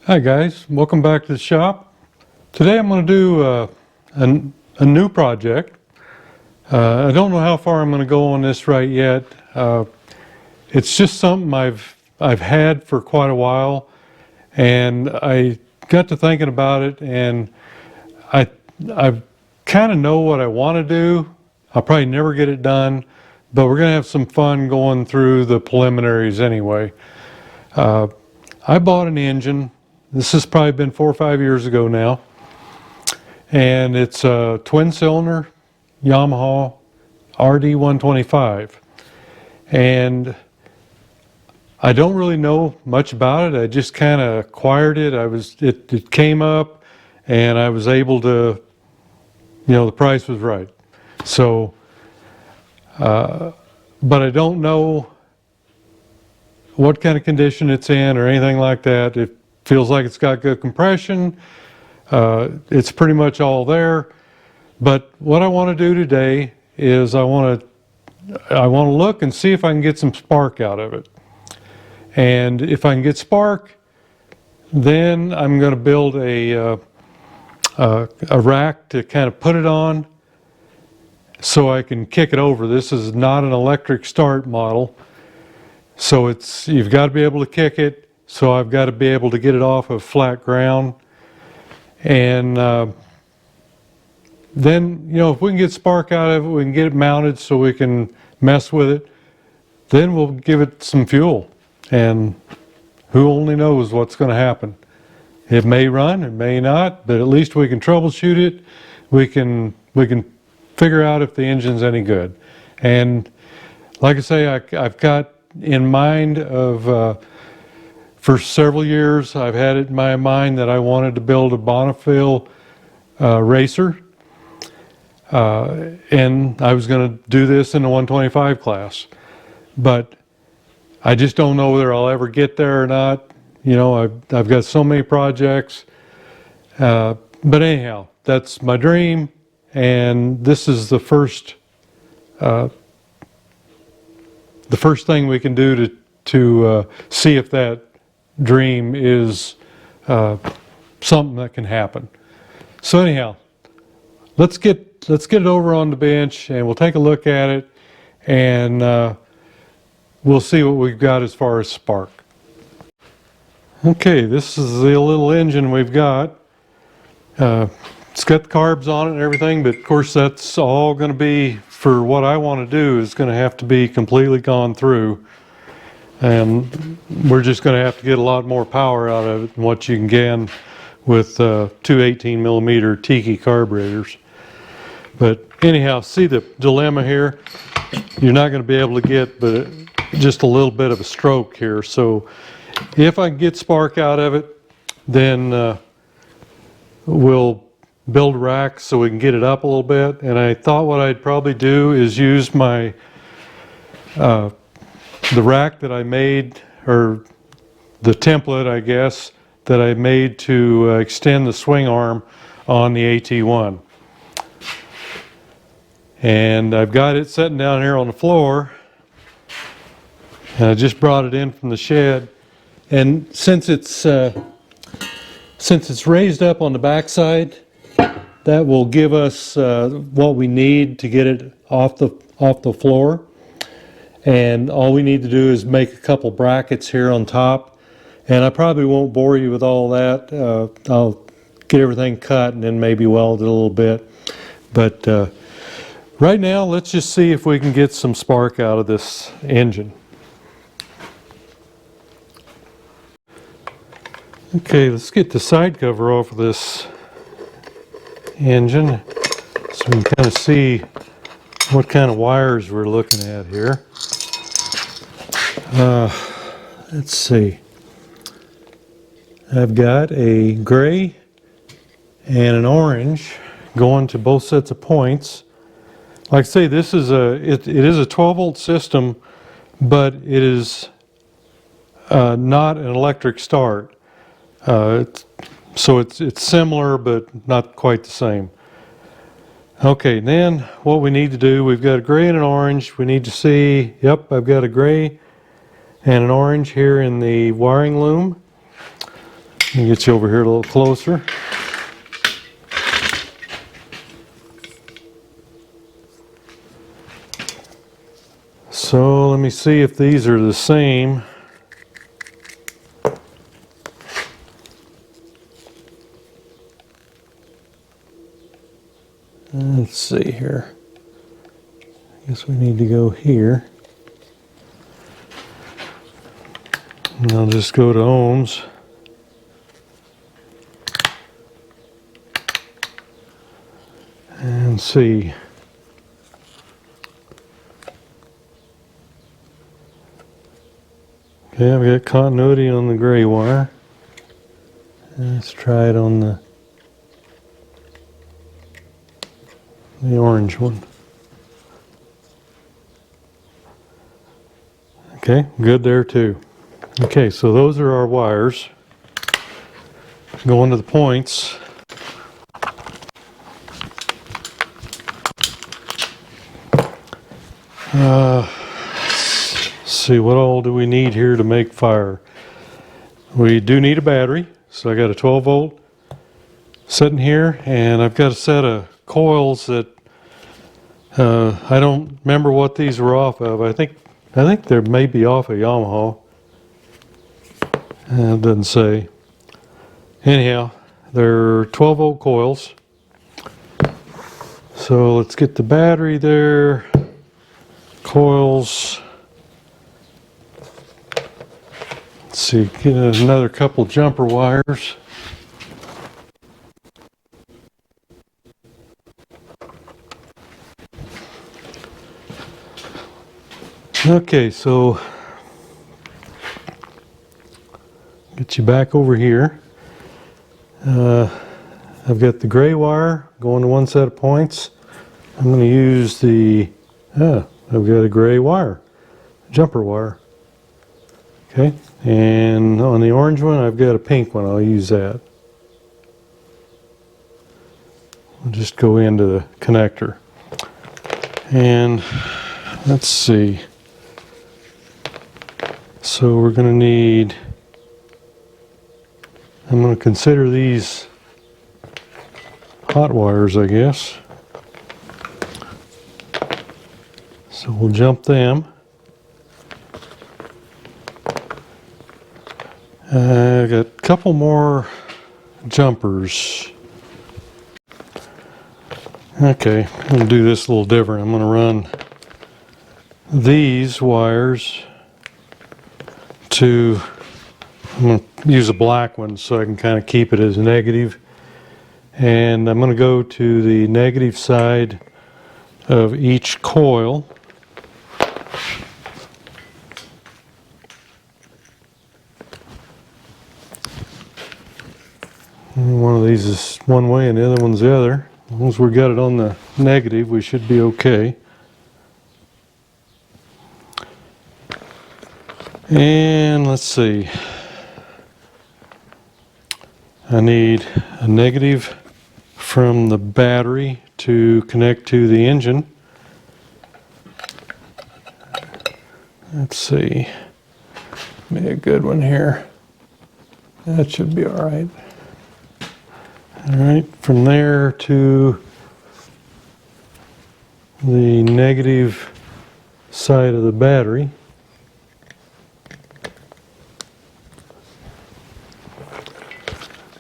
Hi guys, welcome back to the shop. Today I'm going to do a new project. I don't know how far I'm going to go on this right yet. It's just something I've had for quite a while, and I got to thinking about it, and I kind of know what I want to do. I'll probably never get it done, but we're going to have some fun going through the preliminaries anyway. I bought an engine. This has probably been 4 or 5 years ago now, and it's a twin cylinder Yamaha RD125, and I don't really know much about it. I just kind of acquired it. It came up, and I was able to, the price was right. So, but I don't know what kind of condition it's in or anything like that. It feels like it's got good compression. It's pretty much all there. But what I want to do today is I want to look and see if I can get some spark out of it. And if I can get spark, then I'm going to build a rack to kind of put it on so I can kick it over. This is not an electric start model, so you've got to be able to kick it. So I've got to be able to get it off of flat ground, and then if we can get spark out of it, we can get it mounted so we can mess with it. Then we'll give it some fuel, and who only knows what's going to happen. It may run, it may not, but at least we can troubleshoot it. We can figure out if the engine's any good. And like I say, I've got in mind of for several years, I've had it in my mind that I wanted to build a Bonneville racer, and I was going to do this in the 125 class, but I just don't know whether I'll ever get there or not. I've got so many projects, but anyhow, that's my dream, and this is the first thing we can do to see if that dream is something that can happen. So anyhow, let's get it over on the bench, and we'll take a look at it, and we'll see what we've got as far as spark. Okay, this is the little engine we've got. It's got the carbs on it and everything, but of course that's all going to be, for what I want to do, is going to have to be completely gone through. And we're just going to have to get a lot more power out of it than what you can get with two 18mm Tiki carburetors. But anyhow, see the dilemma here? You're not going to be able to get but just a little bit of a stroke here. So if I can get spark out of it, then we'll build a rack so we can get it up a little bit. And I thought what I'd probably do is use my the rack that I made, or the template, I guess, that I made to extend the swing arm on the AT1. And I've got it sitting down here on the floor, and I just brought it in from the shed. And since it's raised up on the backside, that will give us what we need to get it off the floor. And all we need to do is make a couple brackets here on top. And I probably won't bore you with all that. I'll get everything cut and then maybe weld it a little bit. But right now, let's just see if we can get some spark out of this engine. Okay, let's get the side cover off of this engine so we can kind of see what kind of wires we're looking at here. Let's see. I've got a gray and an orange going to both sets of points. Like I say, this is it is a 12-volt system, but it is not an electric start. So it's similar, but not quite the same. Okay, then what we need to do, we've got a gray and an orange. We need to see, yep, I've got a gray and an orange here in the wiring loom. Let me get you over here a little closer. So let me see if these are the same. Let's see here. I guess we need to go here. And I'll just go to ohms. And see. Okay, I've got continuity on the gray wire. Let's try it on the orange one. Okay, good there too. Okay, so those are our wires. Going to the points. See, what all do we need here to make fire? We do need a battery, so I got a 12 volt sitting here, and I've got a set of coils that I don't remember what these were off of. I think they may be off of Yamaha. It doesn't say. Anyhow, they're 12 volt coils. So let's get the battery there. Coils. Let's see, get another couple jumper wires. Okay, so get you back over here. I've got the gray wire going to one set of points. I'm going to use the, I've got a gray wire, jumper wire. Okay, and on the orange one, I've got a pink one. I'll use that. I'll just go into the connector. And let's see. So we're going to need, I'm going to consider these hot wires, I guess. So we'll jump them. I've got a couple more jumpers. Okay, I'm going to do this a little different. I'm going to run these wires to, I'm going to use a black one so I can kind of keep it as negative. And I'm going to go to the negative side of each coil. One of these is one way and the other one's the other. As long as we got it on the negative, we should be okay. And let's see. I need a negative from the battery to connect to the engine. Let's see. Be a good one here. That should be all right. All right, from there to the negative side of the battery.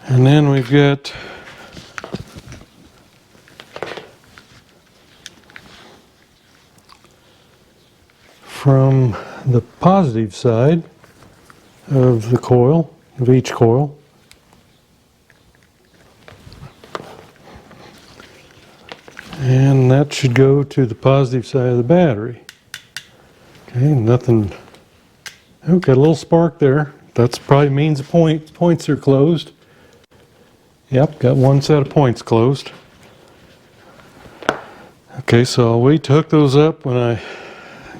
And then we've got from the positive side of the coil, of each coil, and that should go to the positive side of the battery. Okay, nothing. Oh, got a little spark there. That probably means the points are closed. Yep, got one set of points closed. Okay, so I'll wait to hook those up when I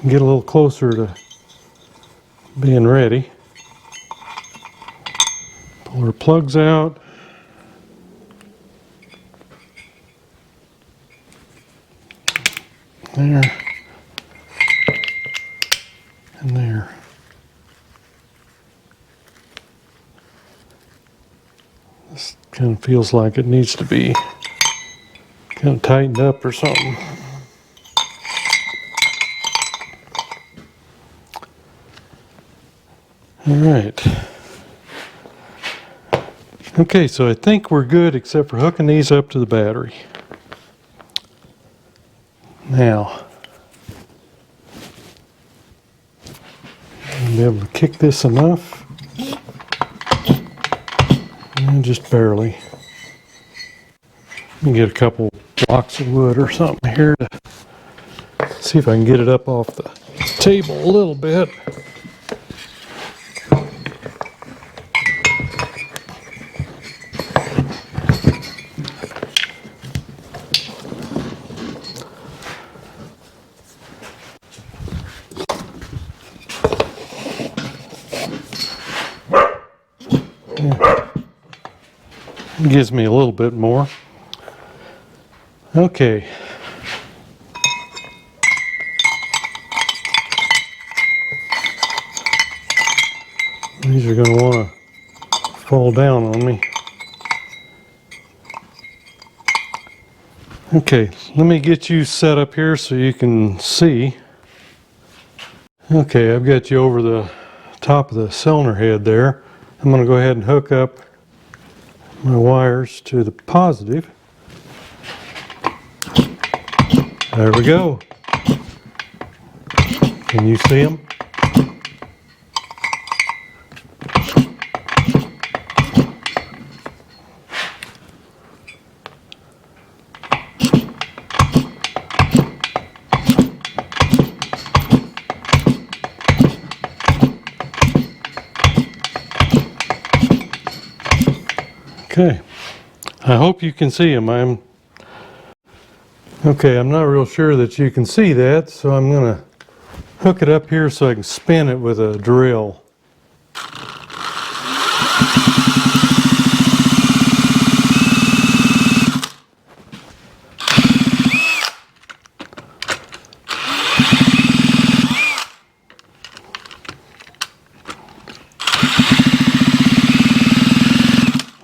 get a little closer to being ready. Pull our plugs out. There. And there. This kind of feels like it needs to be kind of tightened up or something. All right. Okay, so I think we're good except for hooking these up to the battery. Now, I'll be able to kick this enough. And just barely. Let me get a couple blocks of wood or something here to see if I can get it up off the table a little bit. Gives me a little bit more. Okay. These are going to want to fall down on me. Okay, let me get you set up here so you can see. Okay, I've got you over the top of the cylinder head there. I'm going to go ahead and hook up my wires to the positive. There we go. Can you see them? Okay, I hope you can see them. I'm not real sure that you can see that, so I'm going to hook it up here so I can spin it with a drill.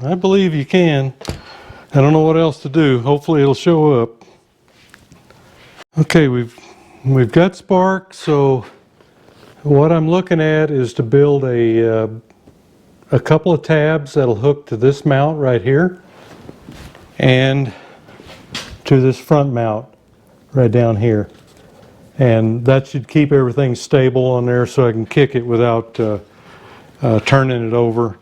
I believe you can. I don't know what else to do. Hopefully it'll show up. Okay, we've got spark, so what I'm looking at is to build a couple of tabs that'll hook to this mount right here and to this front mount right down here. And that should keep everything stable on there so I can kick it without turning it over.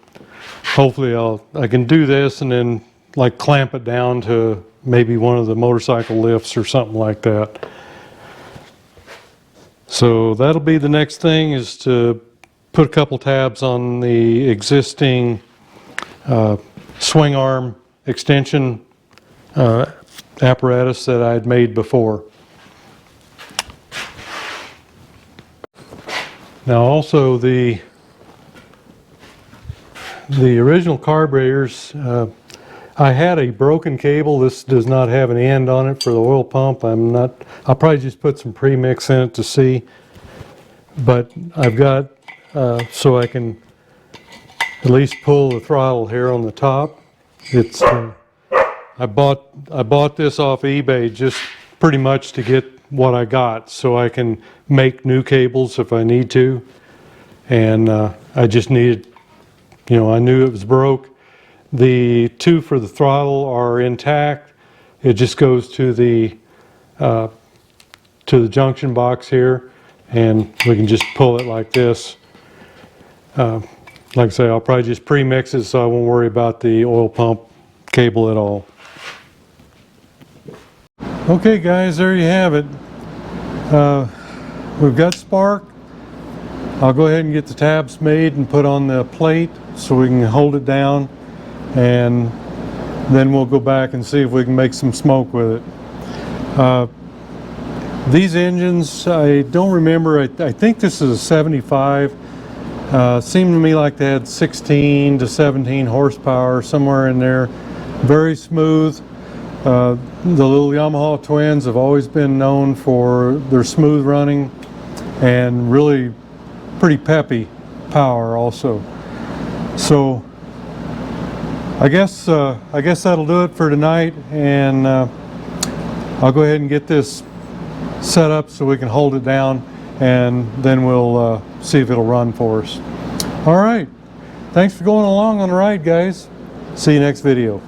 Hopefully I can do this and then like clamp it down to maybe one of the motorcycle lifts or something like that. So that'll be the next thing, is to put a couple tabs on the existing swing arm extension apparatus that I had made before. Now also the original carburetors, I had a broken cable. This does not have an end on it for the oil pump. I'll probably just put some premix in it to see. But I've got, so I can at least pull the throttle here on the top. It's, I bought this off eBay just pretty much to get what I got, so I can make new cables if I need to. And I just needed, I knew it was broke. The two for the throttle are intact. It just goes to the junction box here, and we can just pull it like this. Like I say, I'll probably just pre-mix it so I won't worry about the oil pump cable at all. Okay guys, there you have it. We've got spark. I'll go ahead and get the tabs made and put on the plate so we can hold it down, and then we'll go back and see if we can make some smoke with it. These engines, I don't remember, I think this is a 75. Seemed to me like they had 16 to 17 horsepower, somewhere in there. Very smooth. The little Yamaha twins have always been known for their smooth running and really pretty peppy power also. So I guess that'll do it for tonight, and I'll go ahead and get this set up so we can hold it down, and then we'll see if it'll run for us. All right, thanks for going along on the ride, guys. See you next video.